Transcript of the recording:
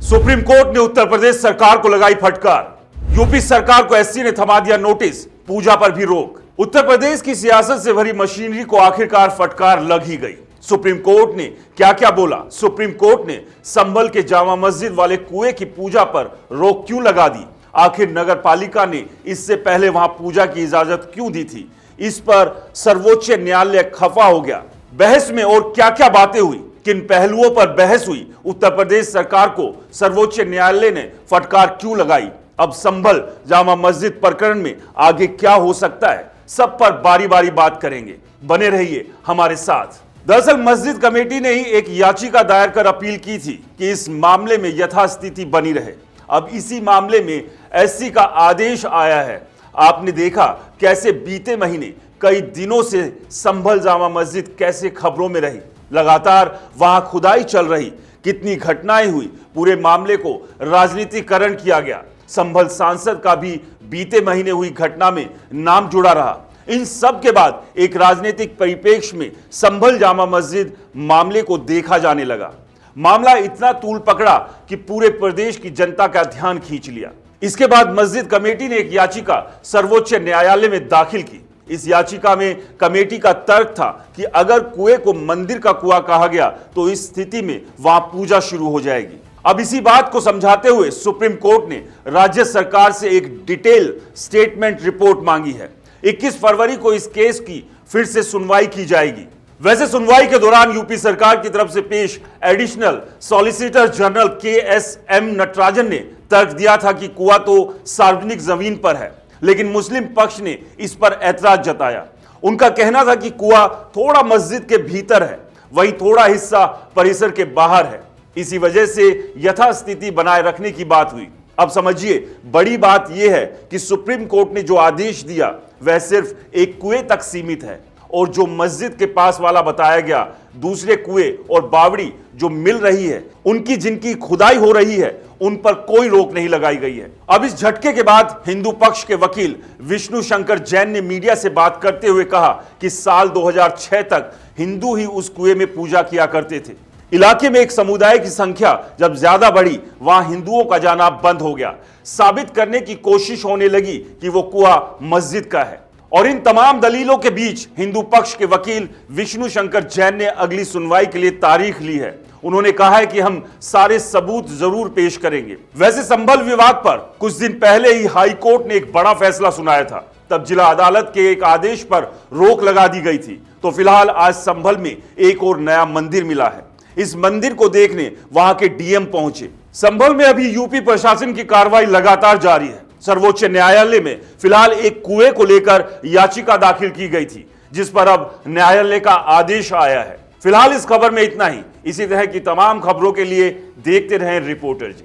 Supreme court ने उत्तर प्रदेश सरकार को लगाई फटकार। यूपी सरकार को एससी ने थमा दिया नोटिस, पूजा पर भी रोक। उत्तर प्रदेश की सियासत से भरी मशीनरी को आखिरकार फटकार लग ही गई। सुप्रीम कोर्ट ने क्या क्या बोला? सुप्रीम कोर्ट ने संभल के जामा मस्जिद वाले कुएं की पूजा पर रोक क्यों लगा दी? आखिर नगर पालिका ने इससे पहले वहां पूजा की इजाजत क्यों दी थी? इस पर सर्वोच्च न्यायालय खफा हो गया। बहस में और क्या क्या बातें हुई, किन पहलुओं पर बहस हुई, उत्तर प्रदेश सरकार को सर्वोच्च न्यायालय ने फटकार क्यों लगाई, अब संभल जामा मस्जिद प्रकरण में आगे क्या हो सकता है, सब पर बारी बारी बात करेंगे। बने रहिए हमारे साथ। दरअसल मस्जिद कमेटी ने ही एक याचिका दायर कर अपील की थी कि इस मामले में यथास्थिति बनी रहे। अब इसी मामले में एससी का आदेश आया है। आपने देखा कैसे बीते महीने कई दिनों से संभल जामा मस्जिद कैसे खबरों में रही, लगातार वहां खुदाई चल रही, कितनी घटनाएं हुई, पूरे मामले को राजनीतिकरण किया गया। संभल सांसद का भी बीते महीने हुई घटना में नाम जुड़ा रहा। इन सब के बाद एक राजनीतिक परिप्रेक्ष्य में संभल जामा मस्जिद मामले को देखा जाने लगा। मामला इतना तूल पकड़ा कि पूरे प्रदेश की जनता का ध्यान खींच लिया। इसके बाद मस्जिद कमेटी ने एक याचिका सर्वोच्च न्यायालय में दाखिल की। इस याचिका में कमेटी का तर्क था कि अगर कुएं को मंदिर का कुआं कहा गया तो इस स्थिति में वहां पूजा शुरू हो जाएगी। अब इसी बात को समझाते हुए सुप्रीम कोर्ट ने राज्य सरकार से एक डिटेल स्टेटमेंट रिपोर्ट मांगी है। 21 फरवरी को इस केस की फिर से सुनवाई की जाएगी। वैसे सुनवाई के दौरान यूपी सरकार की तरफ से पेश additional solicitor general KSM Natarajan ने तर्क दिया था कि कुआं तो सार्वजनिक जमीन पर है, लेकिन मुस्लिम पक्ष ने इस पर ऐतराज जताया। उनका कहना था कि कुआं थोड़ा मस्जिद के भीतर है, वहीं थोड़ा हिस्सा परिसर के बाहर है। इसी वजह से यथास्थिति बनाए रखने की बात हुई। अब समझिए, बड़ी बात यह है कि सुप्रीम कोर्ट ने जो आदेश दिया वह सिर्फ एक कुएं तक सीमित है, और जो मस्जिद के पास वाला बताया गया, दूसरे कुएं और बावड़ी जो मिल रही है, उनकी जिनकी खुदाई हो रही है, उन पर कोई रोक नहीं लगाई गई है। अब इस झटके के बाद हिंदू पक्ष के वकील विष्णु शंकर जैन ने मीडिया से बात करते हुए कहा कि साल 2006 तक हिंदू ही उस कुएं में पूजा किया करते थे। इलाके में एक समुदाय की संख्या जब ज्यादा बढ़ी, वहां हिंदुओं का जाना बंद हो गया। साबित करने की कोशिश होने लगी कि वो कुआं मस्जिद का है। और इन तमाम दलीलों के बीच हिंदू पक्ष के वकील विष्णु शंकर जैन ने अगली सुनवाई के लिए तारीख ली है। उन्होंने कहा है कि हम सारे सबूत जरूर पेश करेंगे। वैसे संभल विवाद पर कुछ दिन पहले ही हाई कोर्ट ने एक बड़ा फैसला सुनाया था। तब जिला अदालत के एक आदेश पर रोक लगा दी गई थी। तो फिलहाल आज संभल में एक और नया मंदिर मिला है। इस मंदिर को देखने वहां के डीएम पहुंचे। संभल में अभी यूपी प्रशासन की कार्रवाई लगातार जारी है। सर्वोच्च न्यायालय में फिलहाल एक कुएं को लेकर याचिका दाखिल की गई थी, जिस पर अब न्यायालय का आदेश आया है। फिलहाल इस खबर में इतना ही। इसी तरह की तमाम खबरों के लिए देखते रहें रिपोर्टर जी।